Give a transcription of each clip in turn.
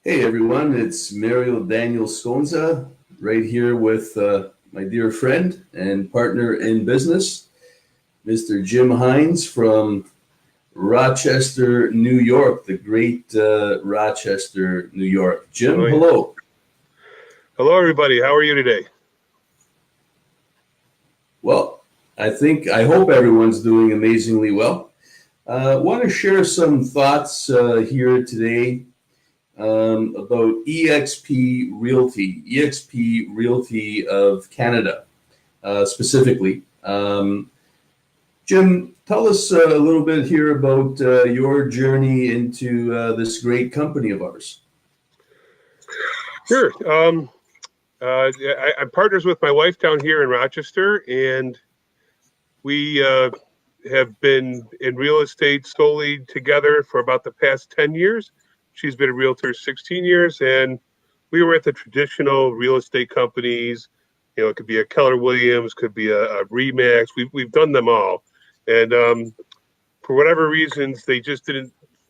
Hey everyone, it's Mario Daniel Sconza right here with my dear friend and partner in business, Mr. Jim Hines from Rochester, New York, the great Rochester, New York. Jim, Oh, yeah. hello. Hello, everybody. How are you today? Well, I hope everyone's doing amazingly well. Want to share some thoughts here today about eXp Realty of Canada specifically. Jim, tell us a little bit here about your journey into this great company of ours. Sure. I'm partners with my wife down here in Rochester, and we have been in real estate solely together for about the past 10 years. She's been a realtor 16 years, and we were at the traditional real estate companies. It could be a Keller Williams, could be a Remax. We've done them all. And for whatever reasons,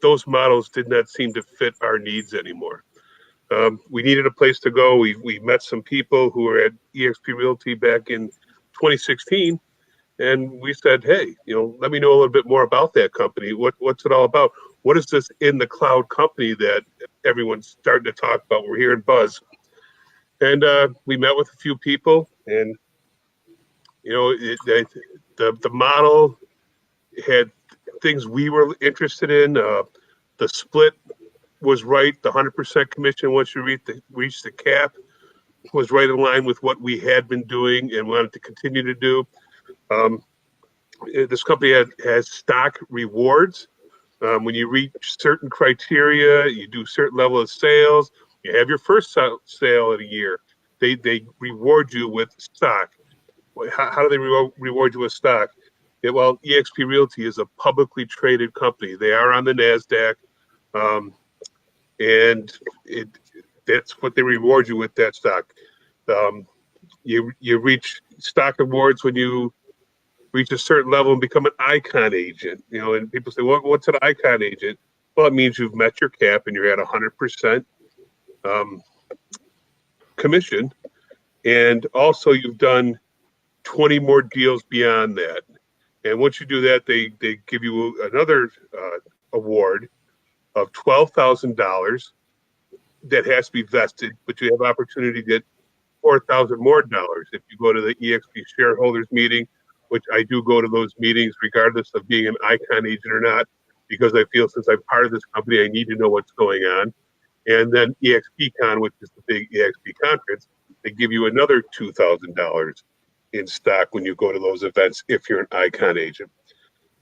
those models did not seem to fit our needs anymore. We needed a place to go. We met some people who were at eXp Realty back in 2016, and we said, "Hey, let me know a little bit more about that company. What's it all about? What is this in the cloud company that everyone's starting to talk about? We're hearing buzz." And we met with a few people, and the model had things we were interested in. The split was right. The 100% commission once you reach the cap was right in line with what we had been doing and wanted to continue to do. This company has stock rewards. When you reach certain criteria, you do certain level of sales, you have your first sale in a year, they reward you with stock. How do they reward you with stock? Well, eXp Realty is a publicly traded company. They are on the NASDAQ. And that's what they reward you with, that stock. You reach stock awards when you reach a certain level and become an icon agent. And people say, what's an icon agent? Well, it means you've met your cap and you're at 100% commission. And also you've done 20 more deals beyond that. And once you do that, they give you another award of $12,000 that has to be vested, but you have opportunity to get $4,000 more if you go to the eXp shareholders meeting, which I do go to those meetings regardless of being an icon agent or not, because I feel since I'm part of this company, I need to know what's going on. And then eXpCon, which is the big eXp conference, they give you another $2,000 in stock when you go to those events if you're an icon agent.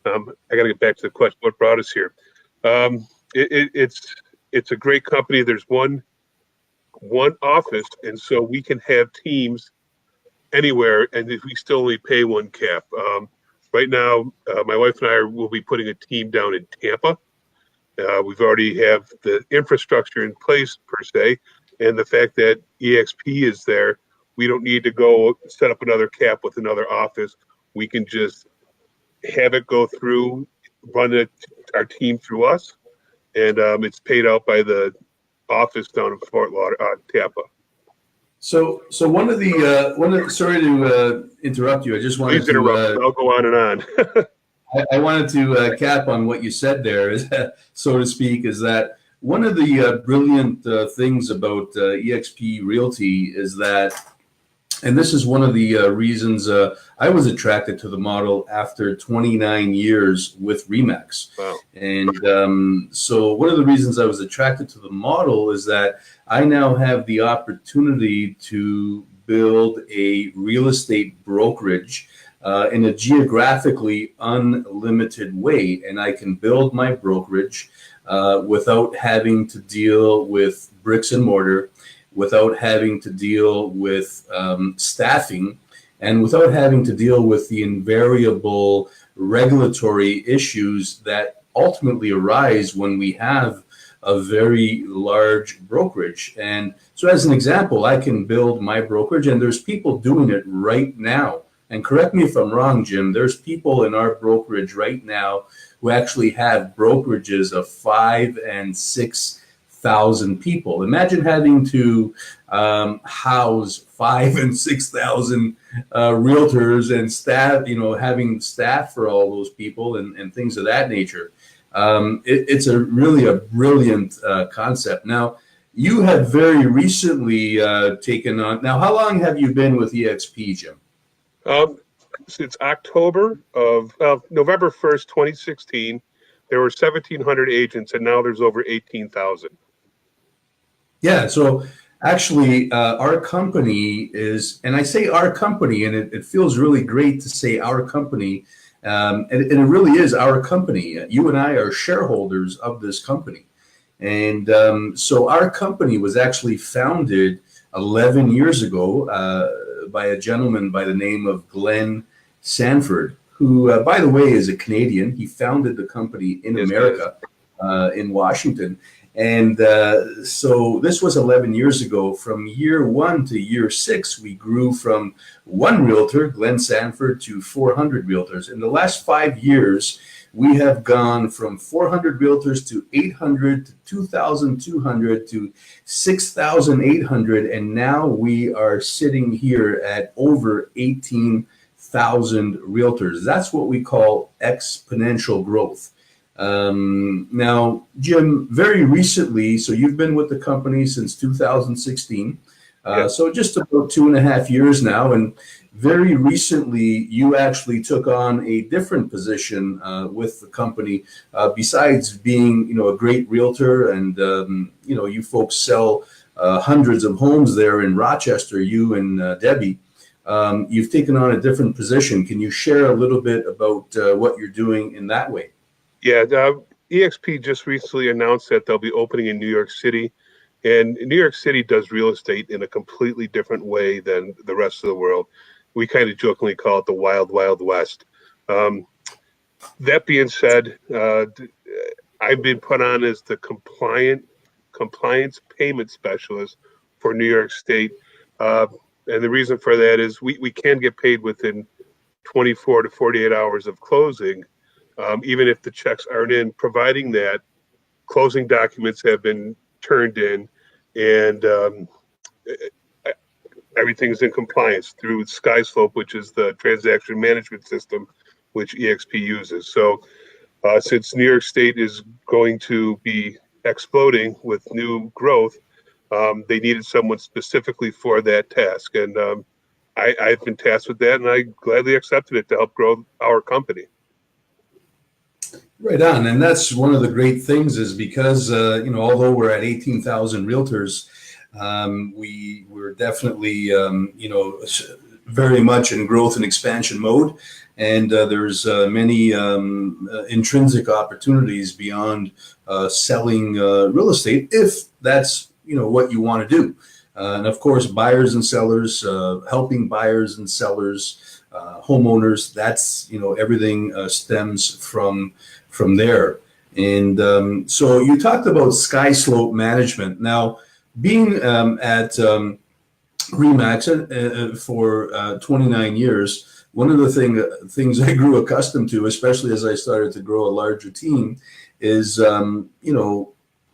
I got to get back to the question, what brought us here? It's a great company. There's one office, and so we can have teams anywhere, and we still only pay one cap. Right now, my wife and I will be putting a team down in Tampa. We've already have the infrastructure in place per se, and the fact that eXp is there, we don't need to go set up another cap with another office. We can just have it go through, our team through us, and it's paid out by the office down in Fort Lauderdale, Tampa. So sorry to interrupt you. I just wanted Please interrupt. I'll go on and on. I wanted to cap on what you said there, so to speak, is that one of the brilliant things about eXp Realty is that, and this is one of the reasons I was attracted to the model after 29 years with Remax. Wow. And so one of the reasons I was attracted to the model is that I now have the opportunity to build a real estate brokerage in a geographically unlimited way. And I can build my brokerage without having to deal with bricks and mortar, without having to deal with staffing, and without having to deal with the invariable regulatory issues that ultimately arise when we have a very large brokerage. And so as an example, I can build my brokerage, and there's people doing it right now. And correct me if I'm wrong, Jim, there's people in our brokerage right now who actually have brokerages of 5 and 6 6,000 people. Imagine having to house 5,000 and 6,000 realtors and staff, having staff for all those people and things of that nature. It's really a brilliant concept. Now, you have very recently taken on. Now, how long have you been with eXp, Jim? Since November 1st, 2016, there were 1,700 agents, and now there's over 18,000. Yeah, so actually, our company is, and I say our company, and it feels really great to say our company, and it really is our company. You and I are shareholders of this company. And so our company was actually founded 11 years ago by a gentleman by the name of Glenn Sanford, who, by the way, is a Canadian. He founded the company in America, in Washington. And so this was 11 years ago. From year 1 to year 6, we grew from 1 realtor, Glenn Sanford, to 400 realtors. In the last 5 years, we have gone from 400 realtors to 800 to 2,200 to 6,800. And now we are sitting here at over 18,000 realtors. That's what we call exponential growth. Now, Jim, very recently, so you've been with the company since 2016, so just about 2.5 years now, and very recently you actually took on a different position with the company, besides being, a great realtor, and you folks sell hundreds of homes there in Rochester, you and Debbie. You've taken on a different position. Can you share a little bit about what you're doing in that way? Yeah, eXp just recently announced that they'll be opening in New York City. And New York City does real estate in a completely different way than the rest of the world. We kind of jokingly call it the wild, wild west. That being said, I've been put on as the compliance payment specialist for New York State. And the reason for that is we can get paid within 24 to 48 hours of closing. Even if the checks aren't in, providing that closing documents have been turned in and everything is in compliance through SkySlope, which is the transaction management system which eXp uses. So since New York State is going to be exploding with new growth, they needed someone specifically for that task. And I've been tasked with that, and I gladly accepted it to help grow our company. Right on. And that's one of the great things is because, although we're at 18,000 realtors, we're definitely, very much in growth and expansion mode. And there's many intrinsic opportunities beyond selling real estate, if that's, what you want to do. And of course, buyers and sellers, helping buyers and sellers, homeowners, that's, everything stems from there. And so you talked about SkySlope management. Now, being at Remax for 29 years, one of the things I grew accustomed to, especially as I started to grow a larger team, is,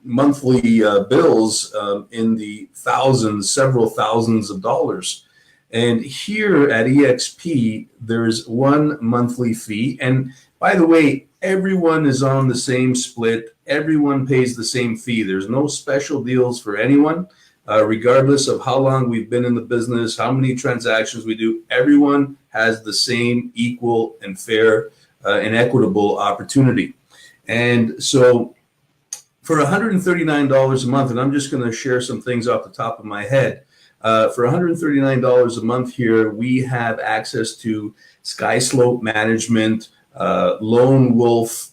monthly bills in the thousands, several thousands of dollars. And here at eXp, there's one monthly fee. And by the way, everyone is on the same split. Everyone pays the same fee. There's no special deals for anyone, regardless of how long we've been in the business, how many transactions we do. Everyone has the same equal and fair and equitable opportunity. And so for $139 a month, and I'm just going to share some things off the top of my head, for $139 a month here, we have access to SkySlope management, Lone Wolf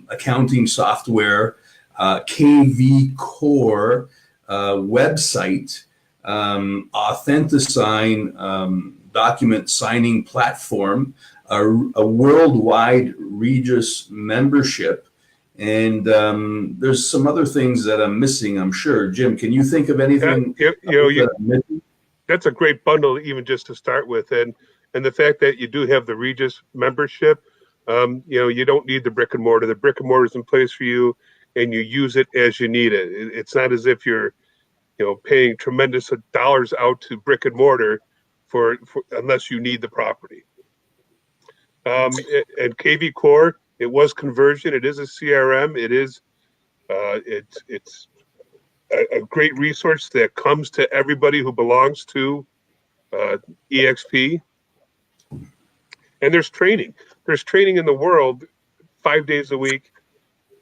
accounting software, KV Core website, Authentisign document signing platform, a worldwide Regis membership, and there's some other things that I'm missing, I'm sure. Jim, can you think of anything? That's a great bundle, even just to start with, and the fact that you do have the Regis membership, you don't need the brick and mortar. The brick and mortar is in place for you. and you use it as you need it. It's not as if you're, paying tremendous dollars out to brick and mortar for unless you need the property. And KV Core, it was conversion. It is a CRM. It is it's a great resource that comes to everybody who belongs to eXp. And there's training. There's training in the world 5 days a week,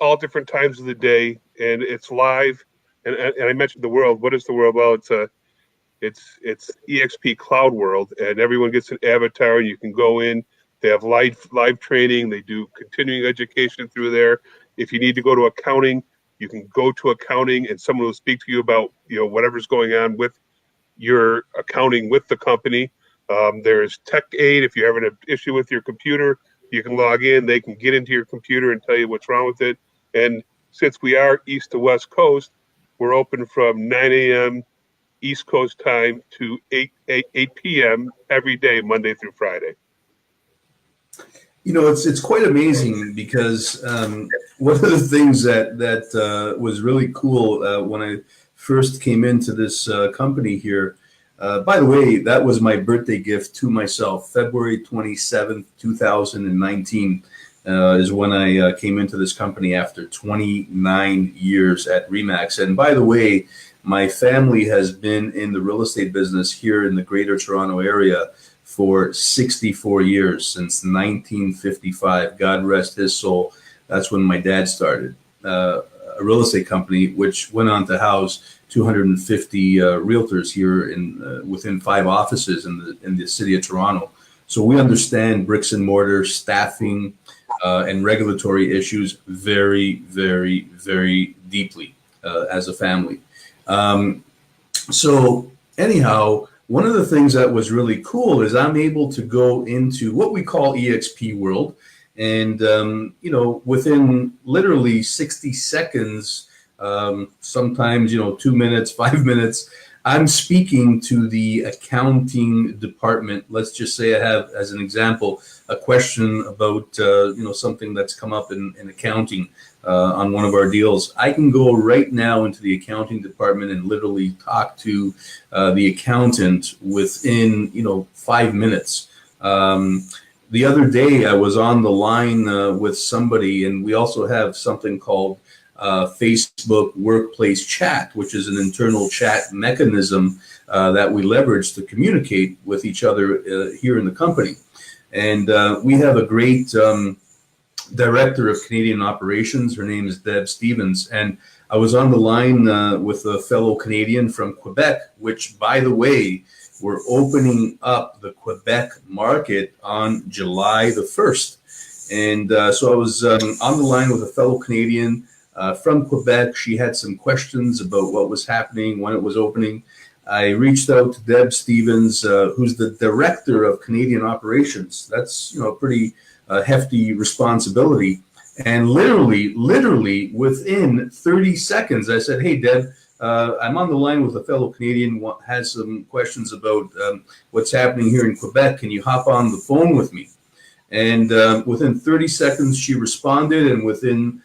all different times of the day, and it's live. And I mentioned the world. What is the world? Well, it's eXp Cloud World, and everyone gets an avatar. You can go in. They have live training. They do continuing education through there. If you need to go to accounting, you can go to accounting, and someone will speak to you about whatever's going on with your accounting with the company. There's tech aid. If you're having an issue with your computer, you can log in. They can get into your computer and tell you what's wrong with it. And since we are east to west coast, we're open from 9 a.m. East Coast time to 8 p.m. every day, Monday through Friday. It's quite amazing because one of the things that was really cool when I first came into this company here. By the way, that was my birthday gift to myself. February 27th, 2019 is when I came into this company after 29 years at RE/MAX. And by the way, my family has been in the real estate business here in the Greater Toronto area for 64 years, since 1955. God rest his soul. That's when my dad started a real estate company, which went on to house 250 realtors here within 5 offices in the city of Toronto. So we understand bricks and mortar, staffing, and regulatory issues very, very, very deeply as a family. So anyhow, one of the things that was really cool is I'm able to go into what we call eXp world. And, within literally 60 seconds, sometimes, 2 minutes, 5 minutes, I'm speaking to the accounting department. Let's just say I have, as an example, a question about, something that's come up in accounting on one of our deals. I can go right now into the accounting department and literally talk to the accountant within, 5 minutes. The other day, I was on the line with somebody, and we also have something called Facebook Workplace Chat, which is an internal chat mechanism that we leverage to communicate with each other here in the company. And we have a great director of Canadian operations. Her name is Deb Stevens. And I was on the line with a fellow Canadian from Quebec, which, by the way, we're opening up the Quebec market on July the 1st. And so I was on the line with a fellow Canadian from Quebec. She had some questions about what was happening, when it was opening. I reached out to Deb Stevens, who's the director of Canadian operations. That's, a pretty hefty responsibility. And literally within 30 seconds, I said, "Hey, Deb, I'm on the line with a fellow Canadian, has some questions about what's happening here in Quebec. Can you hop on the phone with me?" And within 30 seconds, she responded. And within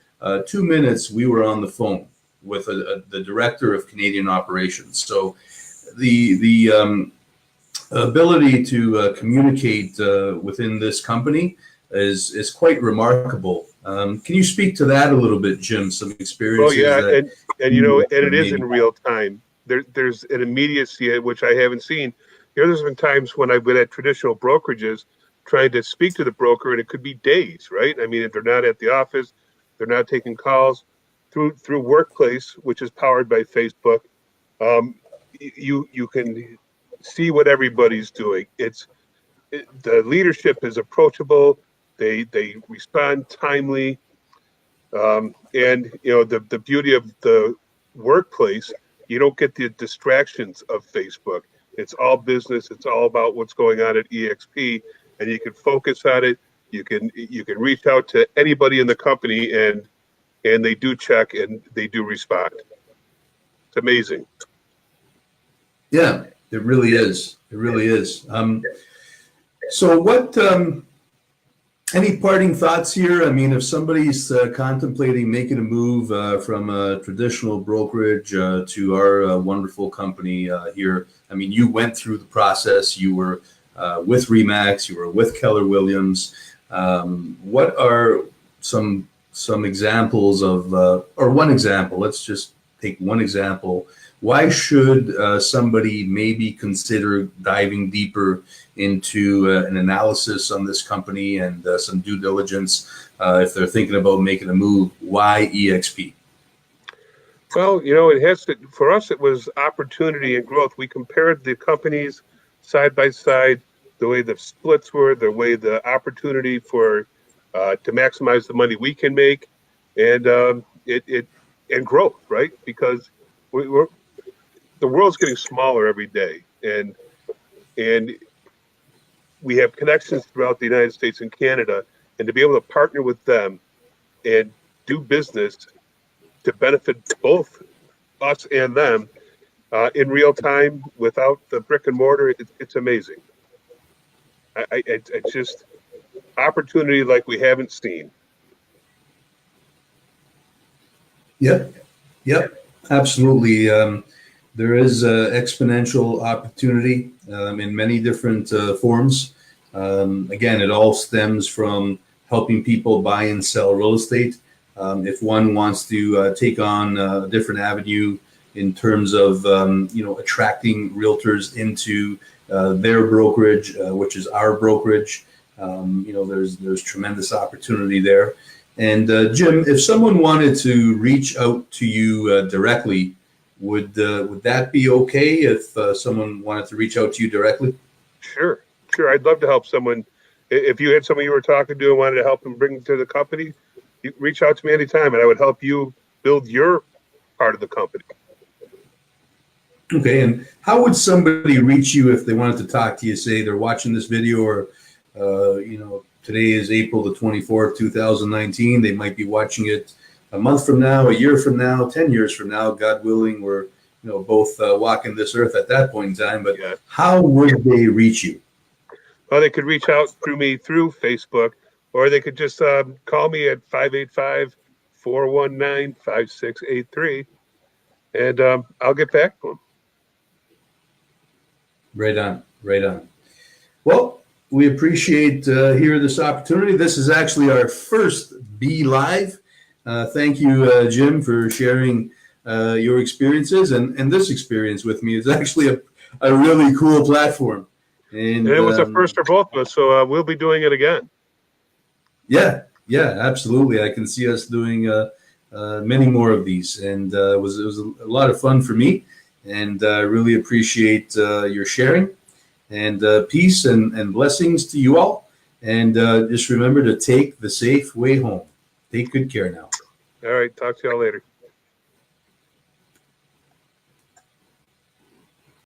2 minutes, we were on the phone with the director of Canadian operations. So the ability to communicate within this company is quite remarkable. Can you speak to that a little bit, Jim? Some experiences. Oh yeah, and it is in real time. There's an immediacy which I haven't seen. There's been times when I've been at traditional brokerages trying to speak to the broker, and it could be days, right? I mean, if they're not at the office, they're not taking calls. Through Workplace, which is powered by Facebook, you can see what everybody's doing. The leadership is approachable. They respond timely, and the beauty of the Workplace, you don't get the distractions of Facebook. It's all business. It's all about what's going on at eXp, and you can focus on it. You can reach out to anybody in the company, and they do check and they do respond. It's amazing. Yeah, it really is. It really is. So what Any parting thoughts here? I mean, if somebody's contemplating making a move from a traditional brokerage to our wonderful company here, I mean, you went through the process. You were with Remax. You were with Keller Williams. What are some examples of, or one example? Let's just take one example. Why should somebody maybe consider diving deeper into an analysis on this company and some due diligence if they're thinking about making a move? Why eXp? Well, it has to, for us, it was opportunity and growth. We compared the companies side by side, the way the splits were, the way the opportunity for to maximize the money we can make, and and growth, right? Because the world's getting smaller every day, and we have connections throughout the United States and Canada, and to be able to partner with them and do business to benefit both us and them in real time without the brick and mortar, it's amazing. It's just opportunity like we haven't seen. Yep, absolutely. There is exponential opportunity in many different forms. Again, it all stems from helping people buy and sell real estate. If one wants to take on a different avenue in terms of attracting realtors into their brokerage, which is our brokerage, there's tremendous opportunity there. And Jim, if someone wanted to reach out to you directly, would that be okay if someone wanted to reach out to you directly? Sure. I'd love to help someone. If you had someone you were talking to and wanted to help them bring to the company, you reach out to me anytime, and I would help you build your part of the company. Okay. And how would somebody reach you if they wanted to talk to you? Say they're watching this video, or today is April the 24th, 2019. They might be watching it a month from now, a year from now, 10 years from now, God willing. We're both walking this earth at that point in time. But yeah, how would they reach you? Well, they could reach out through me through Facebook, or they could just call me at 585-419-5683, and I'll get back to them. Right on. Well, we appreciate hearing this opportunity. This is actually our first Be Live. Thank you, Jim, for sharing your experiences, and this experience with me is actually a really cool platform. And it was a first for both of us, so we'll be doing it again. Yeah, absolutely. I can see us doing many more of these, and it was a lot of fun for me, and I really appreciate your sharing. And peace and blessings to you all. And just remember to take the safe way home. Take good care now. All right. Talk to y'all later.